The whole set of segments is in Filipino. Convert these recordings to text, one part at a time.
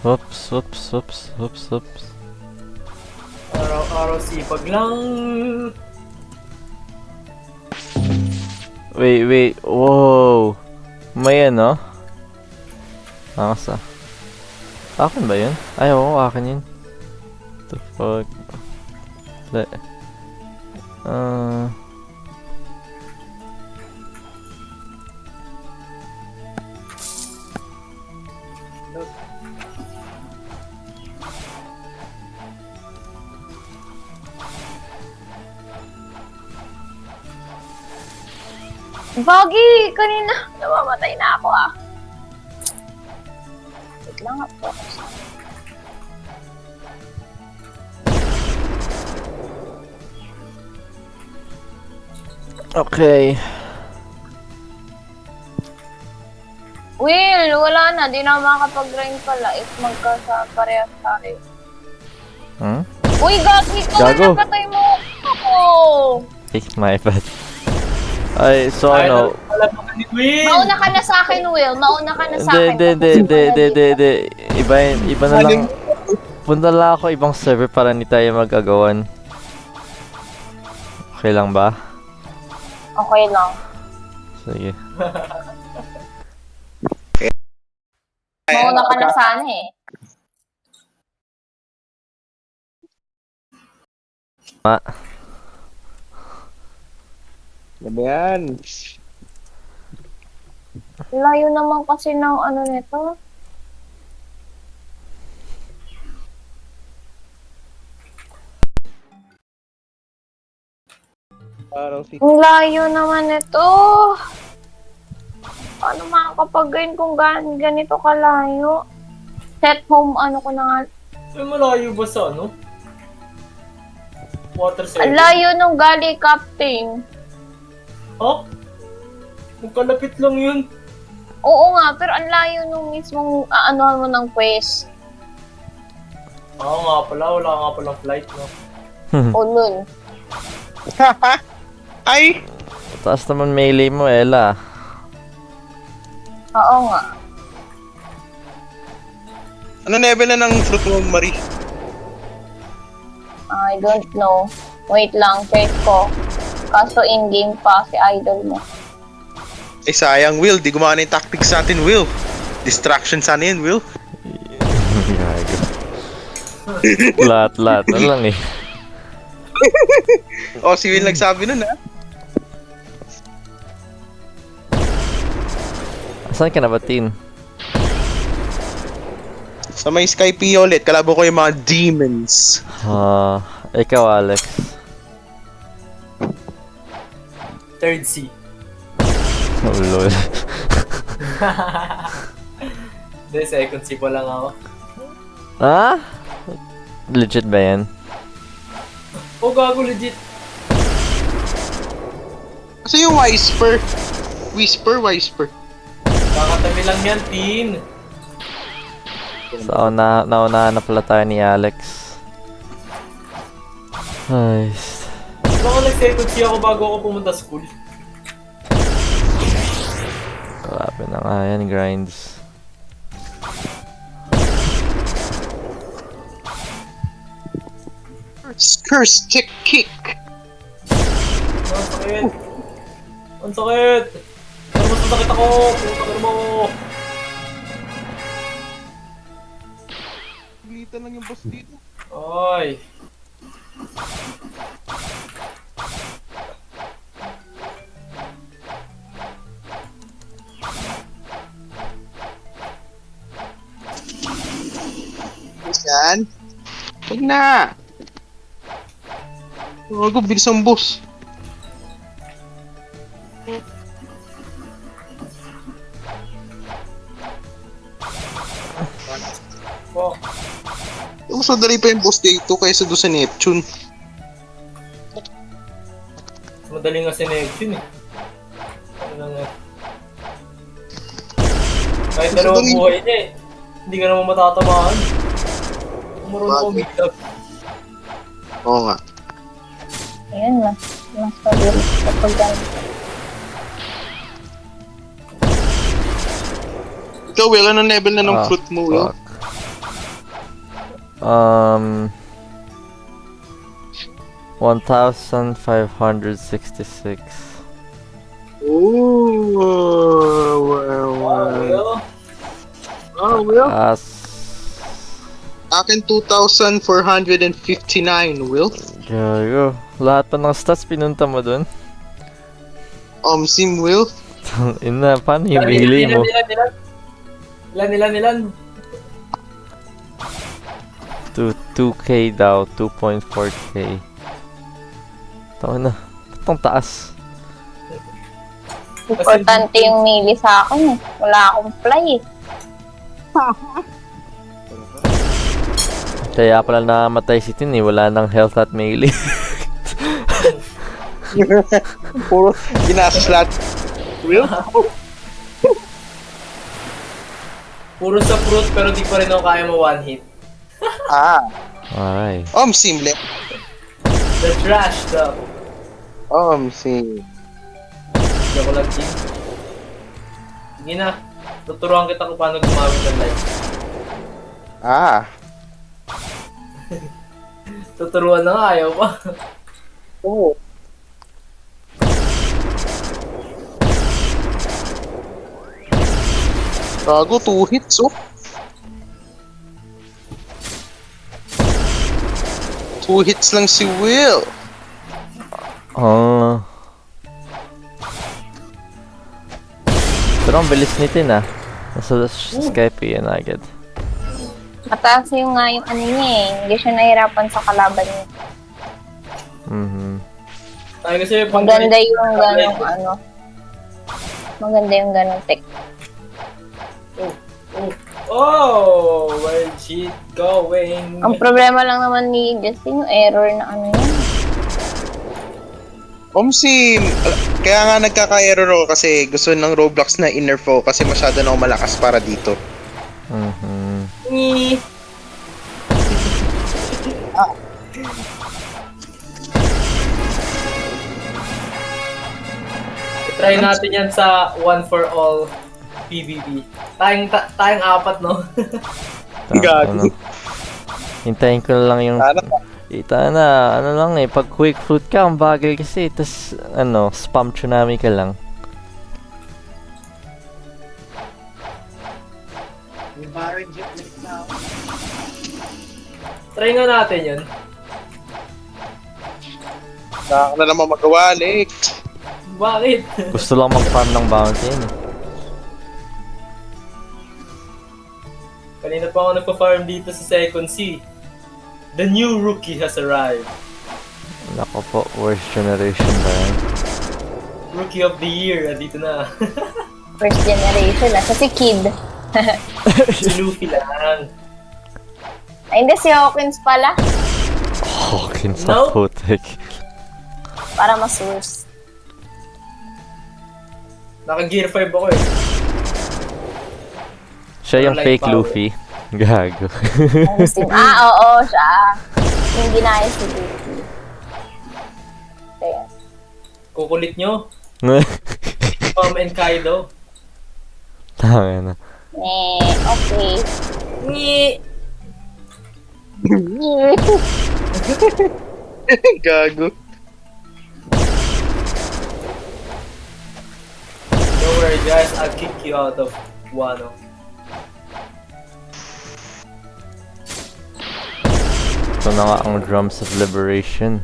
Oops, oops, oops, oops, oops. Araw-araw sipag lang. Wait. Whoa. May ano? Angas ah. Akin ba yun? Ay, oo, akin yun. The fuck? Uh... Bagi! Kanina, namamatay na ako ah. Wait lang nga po. Okay. Will, wala na. Di na makakapag-grind pala if magkasa-parehas tayo. Hmm? Uy, Gagi! Ikaw Gago. na napatay mo ako! Eh, my bad. Ay, so ano? Wala pa ka ni Will. Mauna ka na sa akin, Will. Mauna ka na sa akin. Hindi. Iba na lang. Punta lang ako ibang server para hindi tayo mag-agawan. Okay lang ba? Okay lang. Sige. Mauna ka na sana eh. Ano ba yan? Layo naman kasi ng ano nito. Parang si... Ang layo naman nito. Paano makakapag-grind kung ganito kalayo? Set home, ano ko na nga. Ay, malayo ba sa ano? Water Ang seven? layo nung gali captain. Ha? Magkalapit lang yun. Oo nga, pero ang layo nung mismong aanohan mo ng quest. Oo nga pala, wala nga palang flight, no? O nun. Ay! Taas naman melee mo, Ella. Oo nga. Ano level na ng fruit mo, Marie? I don't know. Wait lang, check ko. Kaso in-game pa si idol mo. Eh sayang, Will. Di gumana yung tactics natin, Will. Distraction sana yun, Will. Gago. Lahat na lang eh. O, si Will nagsabi nun, ha? Saan ka na ba, Tin? Sa may Sky P ulit, kalabo ko yung mga demons. Ikaw, Alex. Third C. Oh, lol. Hindi, second C pa lang ako. Ha? Legit ba yan? Oh, gago, legit. Kasi yung Whisper. Whisper. Kakatabi lang yan, Tin. So, naunahan na pala tayo ni Alex. Ay. Baka nag-second C ako bago ako pumunta school. Grabe na nga yan, grinds. Curse kick. Ang sakit. Ang sakit. Ano mas masakit ako? Pumunta ka mo. Pilitan lang yung boss dito. Ay. Yan. Huwag na. Huwag ko, bilis ang boss. Oh, Mas madali pa yung boss dito kaysa doon sa Neptune. madali nga si Neptune eh. Ano lang eh. Kahit dalawang buhay niya eh. Hindi ka naman matatamaan. Kung marunong ko umigtab. Oo nga. Ayun, mas pabilis kapag gano'n. Ikaw, Will, anong level na ng Ah, fruit mo, Will? fuck. Um, 1,566. Ooh, Wow, Will. Oh, Will. As Akin 2,459, Will. gago. Lahat pa ng stats pinunta mo dun? Sim, Will. Ina, paano yung bili mo? Ilan. 2K daw, 2.4K. Tawa na. Ba't ang taas? Importante yung mili sa akin eh. Wala akong fly eh. Kaya pala namatay si Tin eh. Wala nang health at melee. Puro ginastos lahat. Will? Puro sa fruit pero di pa rin ako kaya mo one hit. Ay. Simple. The trash though. Sim. Hindi ako lang team. Sige na. Tuturuan kita kung paano gumamit ng light. Tuturuan na nga, ayaw pa. Oo. Gago, 2 hits, oh. 2 hits lang si Will. Oh. Pero ang bilis ni Tin ah. Nasa Skype yan agad. Mataas yung nga yung ano niya eh. Hindi siya nahirapan sa kalaban niya. Ay, kasi pang Maganda yung ganong ano. Maganda yung ganong tech. Oh, where'd she going? Ang problema lang naman ni Justin yung error na ano yun. Sim, kaya nga nagkaka-error ako kasi gusto ng Roblox na inner foe kasi masyado na ako malakas para dito. Ni. Try natin yan sa one for all PvP. Tayong apat, no? Gago. Hintayin ko na lang yung... Sana Ita na, ano lang eh, pag quick fruit ka, ang bagal kasi, tas spam tsunami ka lang. Try nga natin yun. Saan na naman magawa, Lex? Bakit? Gusto lang mag-farm ng bounty yun eh. Kanina pa ako nagpa-farm dito sa Second Sea. The new rookie has arrived. Nako po, worst generation ba yan? Rookie of the year, dito na. First generation ah. Kasi kid. Si Luffy lang. Ay hindi, si Hawkins pala. Hawkins No. sa putek. Para mas-worse. Naka-gear 5 ako eh. Siya yung Light fake power. Luffy. Gago. Oo, siya. Yung ginaya si Luffy. Kaya. Kukulit nyo. And Kaido. Tama na. Okay. Ngi. Gago. Don't worry guys, I'll kick you out of Wano. Ito na nga ang Drums of Liberation.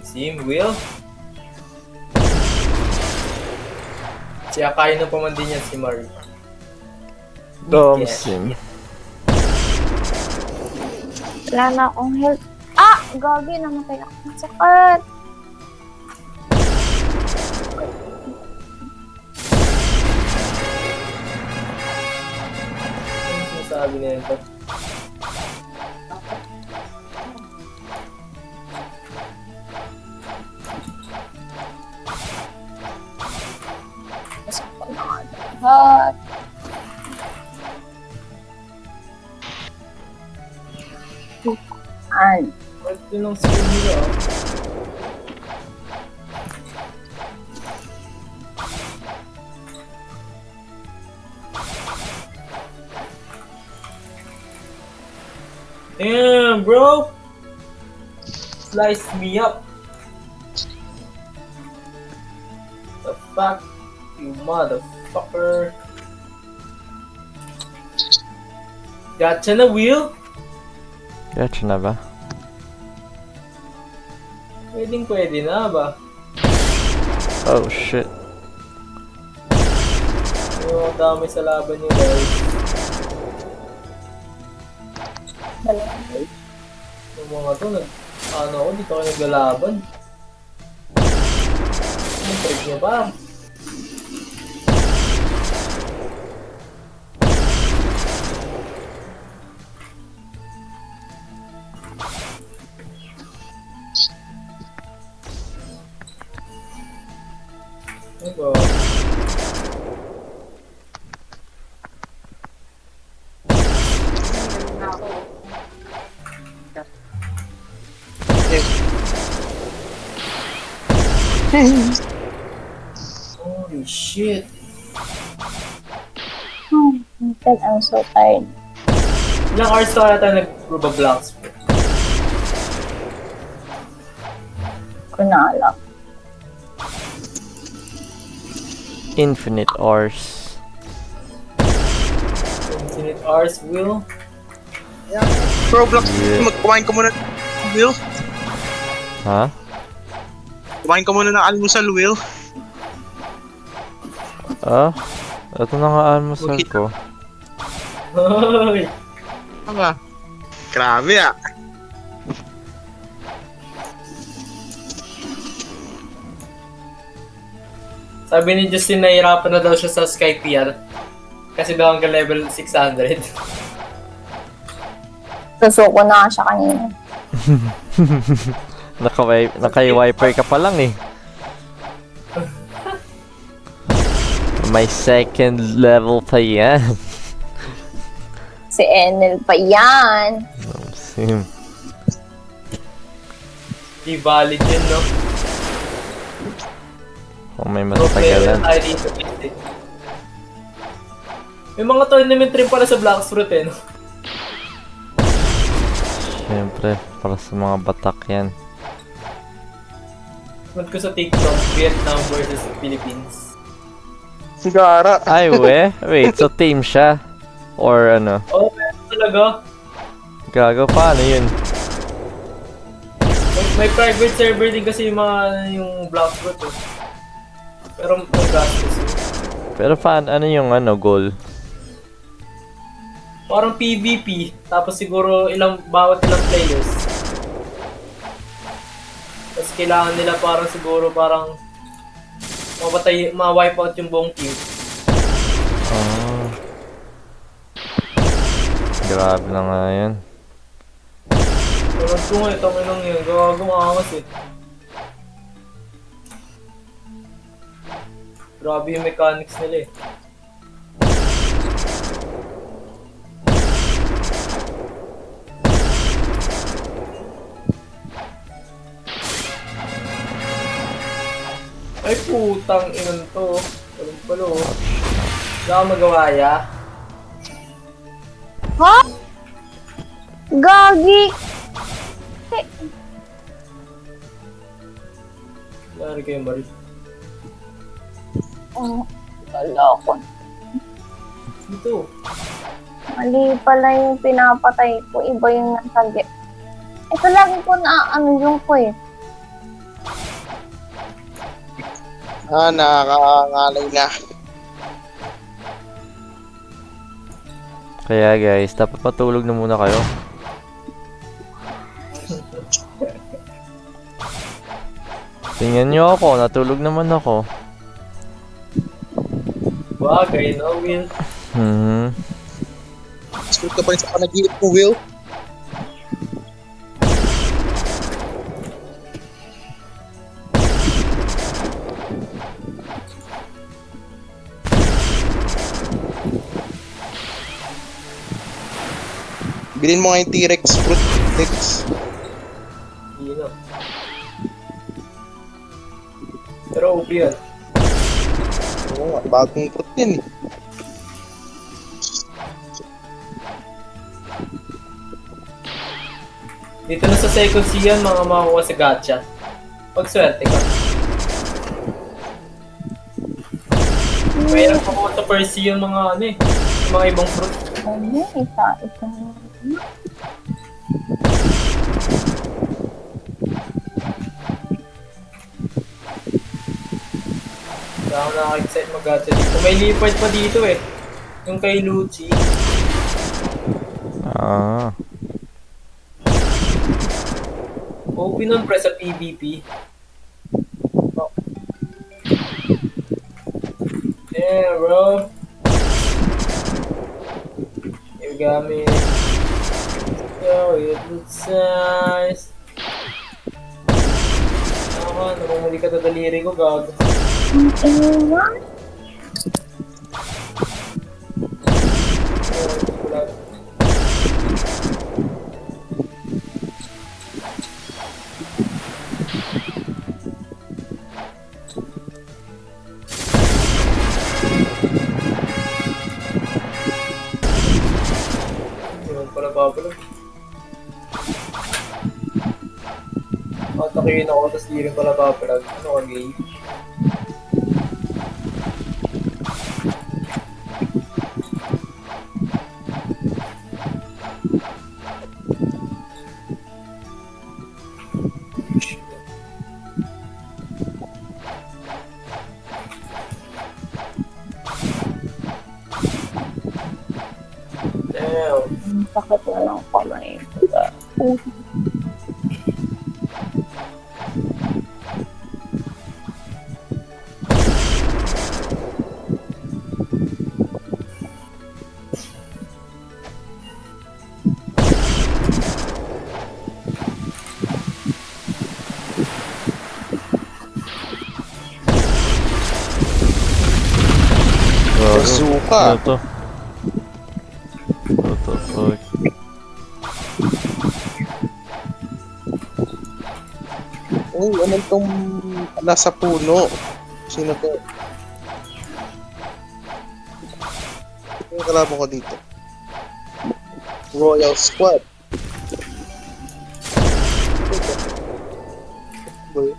Sim, Will. Si Akainu pa man din yan si Marie. Sim. Wala na akong health. Ah! Gagi, namatay ako. Ang sakit. Ano sinasabi na ito? Hot. An. Ba't yun ang skill nila ah? Damn, bro! Slice me up. The fuck? You motherfucker. Gotcha na, Will? Gotcha na ba? Pwede na ba? Oh shit. Yung dami sa laban niyo, guys. Yung mga to, ano ako, dito kayo naglalaban. Anong trick niya ba? Ito. Holy shit. God, I'm so tired. Ilang hours na kaya tayo nag-Blocks? Ko na alam. Infinite hours. Infinite hours, Will? Roblox, Yeah. kumain ka muna, Will. Ha? Kumain ka muna ng almusal, Will. Ah? Ito na nga almusal ko. Hoy! Tama. Grabe ah. Sabi ni Justin, nahihirapan na daw siya sa Skype PR. Kasi daw hanggang level 600. Susuko na nga siya kanina. Naka-wiper ka pa lang eh. May second level pa yan. Si Enel pa yan. Sim. Di valid yun, no? Kung may So, player matagalan. tayo dito. May mga tournament rin pala sa Black Fruit, eh, no? Siyempre, para sa mga batak yan. Sunod ko sa TikTok, Vietnam versus Philippines. Sigara. Ay, wait, so team siya? Or ano? Oh, meron talaga. Gago, paano yun? May private server din kasi yung Black Fruit, eh. Pero may gastos yun. Pero ano yung goal? Parang PvP, tapos siguro bawat ilang players. Tapos kailangan nila parang ma-wipe out yung buong team. Ah. Grabe na nga yan. Pero ko nga, itong inong yun, gawagong angas eh. Grabe yung mechanics nila eh. Ay putang inan to. Palong-palo. Wala akong magawa ya. Ha? Gagi! Lari kayo Marie. Oh, wala ko. Dito. Mali pala yung pinapatay ko. Iba yung nasa ito lagi ko na yung quest. Nakakangalay na. Kaya guys, dapat matulog na muna kayo. Tingnan nyo ako, natulog naman ako. Bagay, no, Will? Screw ka pa rin sa panaginip mo, Will. Bilhin mo nga yung T-Rex fruit mix. Hindi na. Pero OP yan. Oo nga, bagong fruit yan eh. Dito na sa second season, mga makukuha sa gacha. Pag swerte ka. Mayroon pa ko sa first season mga ano eh. Mga ibang fruit. Ano, isa. Kaya ako nakaka-excite mag-gacha dito. May leopard pa dito eh. Yung kay Lucci. Ah. OP nun pre sa PvP. Oh. Yeah bro. You got me. Yo, it looks nice. Ako, namumuli ka sa daliri ko, gago. Ang iwan. Wala. Yun pala babalo. Atakihin ako, tapos di rin pala babalag. Ano ka gay? Damn. Ang sakit na ng kamay. Gago. Bazooka. Ano to? What the fuck? Uy, ano tong nasa puno? Sino to? Yung kalaban ko dito. Royal Squad. Boy.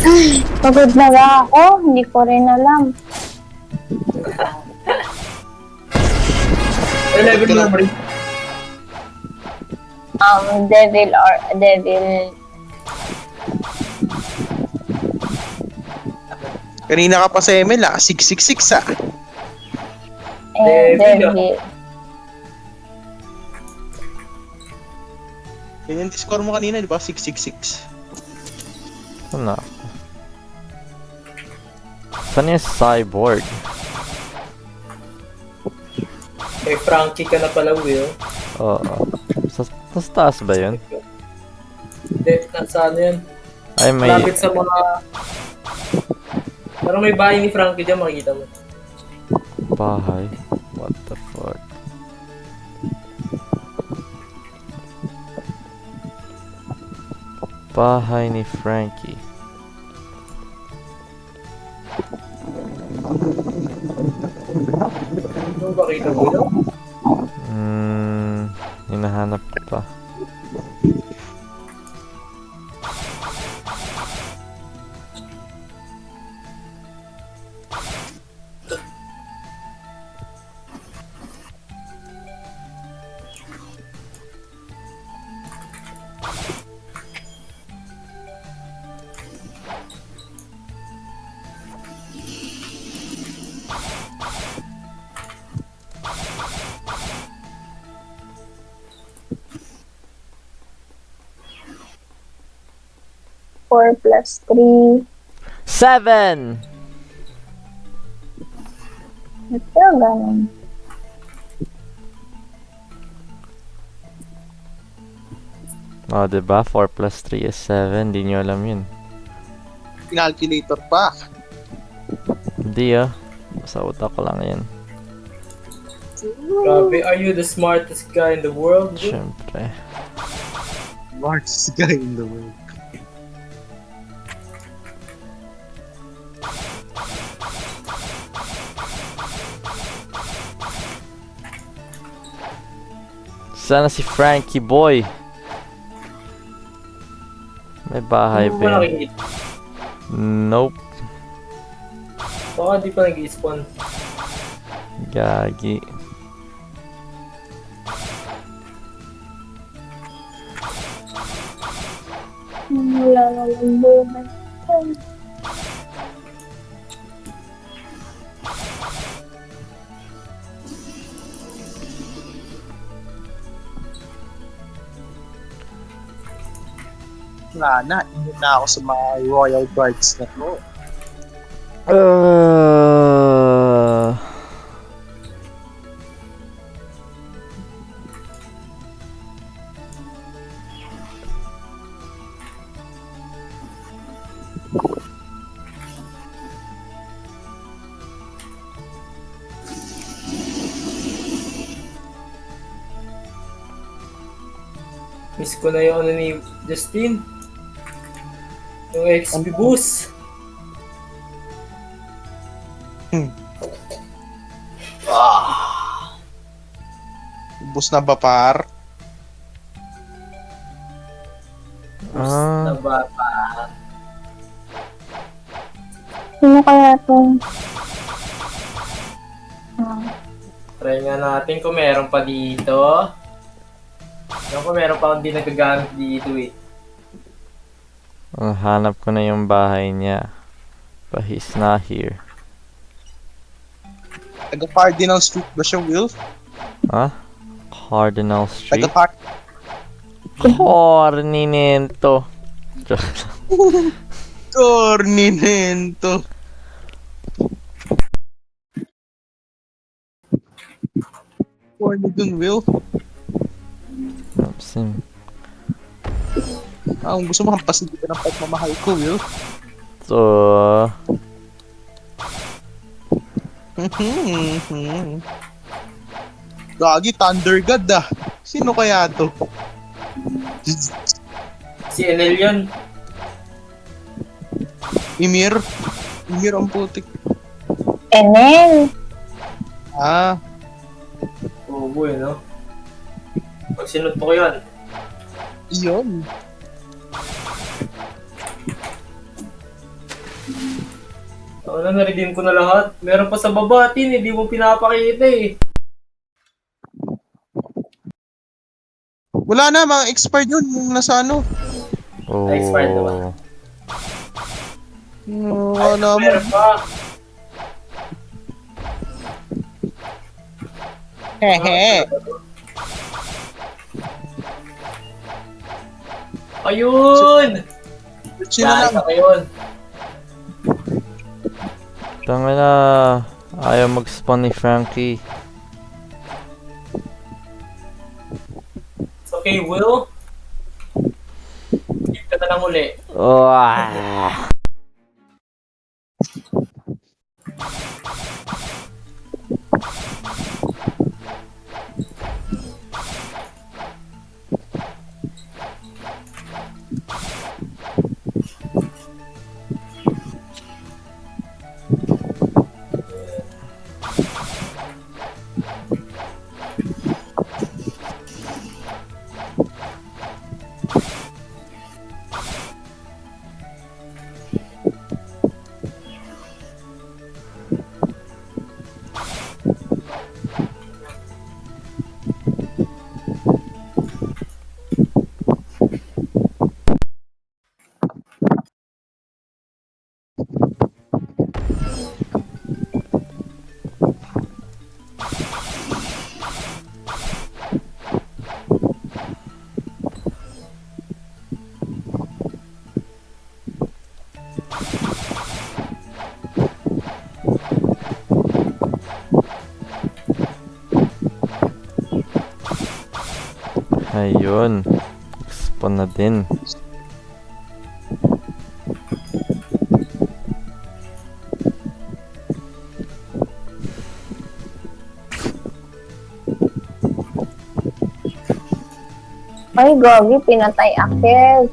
Ay, pagod na ba ako? Hindi ko rin alam. Ay, level mo naman rin. Devil or devil. Kanina ka pa sa ML ah, 666 ah. Devil, Devil. Yan yung score mo kanina, di ba? 666. Ano? Saan yung cyborg? Kay Frankie ka na pala, Will. Oo. Sa taas ba yun? Hindi, nasa ano yan? Ay, may... Malapit sa mga... Parang may bahay ni Frankie dyan, makikita mo. bahay. What the fuck? Bahay ni Frankie. Ano ba kita mo yun? Hinahanap ko pa. 4 plus 3. 7! Ito, ganun. Oh, diba? 4 plus 3 is 7. Di nyo alam yun. Calculator pa. Hindi ah. Sa utak ko lang yan. Grabe, are you the smartest guy in the world? Bro? Siyempre. Smartest guy in the world. Sana si Frankie boy. May bahay Hindi mo ba ba? yan? nakikita? Nope. Baka di pa nag-spawn. Gagi. Wala naman buhay. Wala na. Init na ako sa mga Royal Guards na to. Uh, Miss ko na yung ano ni Justin. Yung XP boost. Ubus na ba par? ah, Diba? Sino kaya to? Ah, Try nga natin kung meron pa dito. Yung kung meron pa hindi nagagamit dito eh. hanap ko na yung bahay niya. But he's not here. Taga-Cardinal Street ba siya, Will? Huh? Cardinal Street? Taga-Card... Corninento. Corninento. Corny dun, Will. Sim. Kung gusto mo hampasin ka ng pagmamahal ko, Will. So, Gagi, Thunder God ah. Sino kaya to? Si Enel yun. Ymir? Ymir ang putik. Enel. Ah, Oo, boy, no? Pag sinunod mo ko yun. iyon. Ako na, na-redeem ko na lahat. Meron pa sa baba, Tin, hindi mo pinapakita eh. Wala na, mga expired yun. Yung nasa ano. oh. Expired na ba? Wala mo. Meron pa. Hehe. Ayun! Sino Dahil lang? ka yun. Tanga na. Ayaw mag-spawn ni Frankie. It's okay, Will. Keep ka na lang uli. Oh, ah. Ayun. Spawn na din. Ay, gogi, pinatay Akil.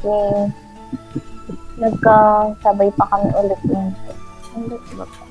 Nagkasabay pa kami ulit ng ulit ba pa?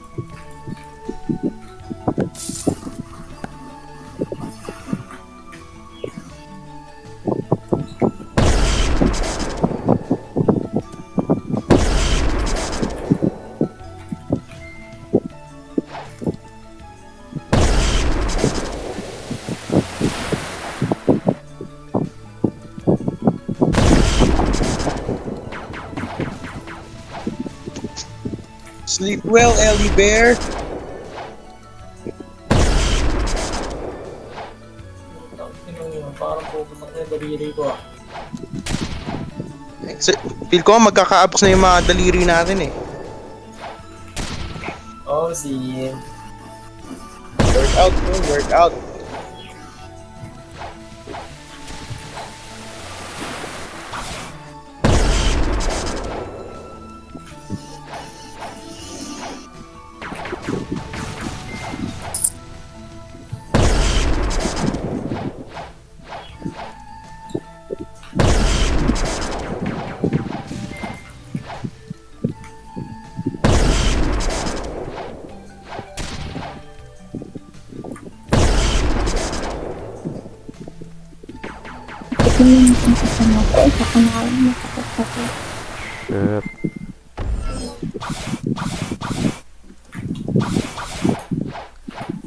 Sleep well, Ellie Bear. Tingnan yun, parang pupusak na yung daliri ko ah. Feel ko magkakaapos na yung mga daliri natin eh. Oh, si... Work out, bro. Work out. Ito yung kasama ko. Sa kanalang makakasama. Shit.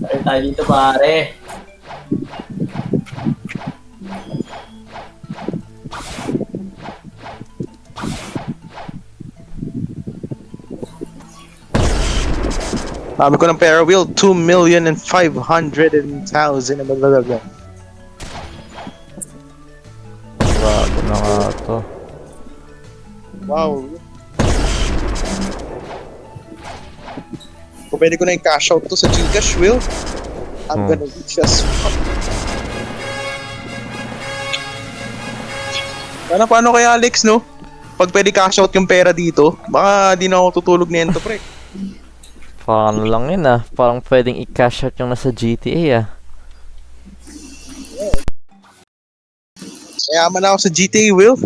Saan tayo dito pare? Sabi ko ng Para Wheel, 2,500,000 na maglalagay. Grabe na nga to. Wow. Kung pwede ko na i-cash out to sa Gcash, Will, I'm gonna reach as fuck. Paano kaya Alex, no? Pag pwede cash out yung pera dito, baka di na ako tutulog nito, pre. Parang ano lang yun ah. Parang pwedeng i-cash out yung nasa GTA ah. Mayaman ako sa GTA, Will.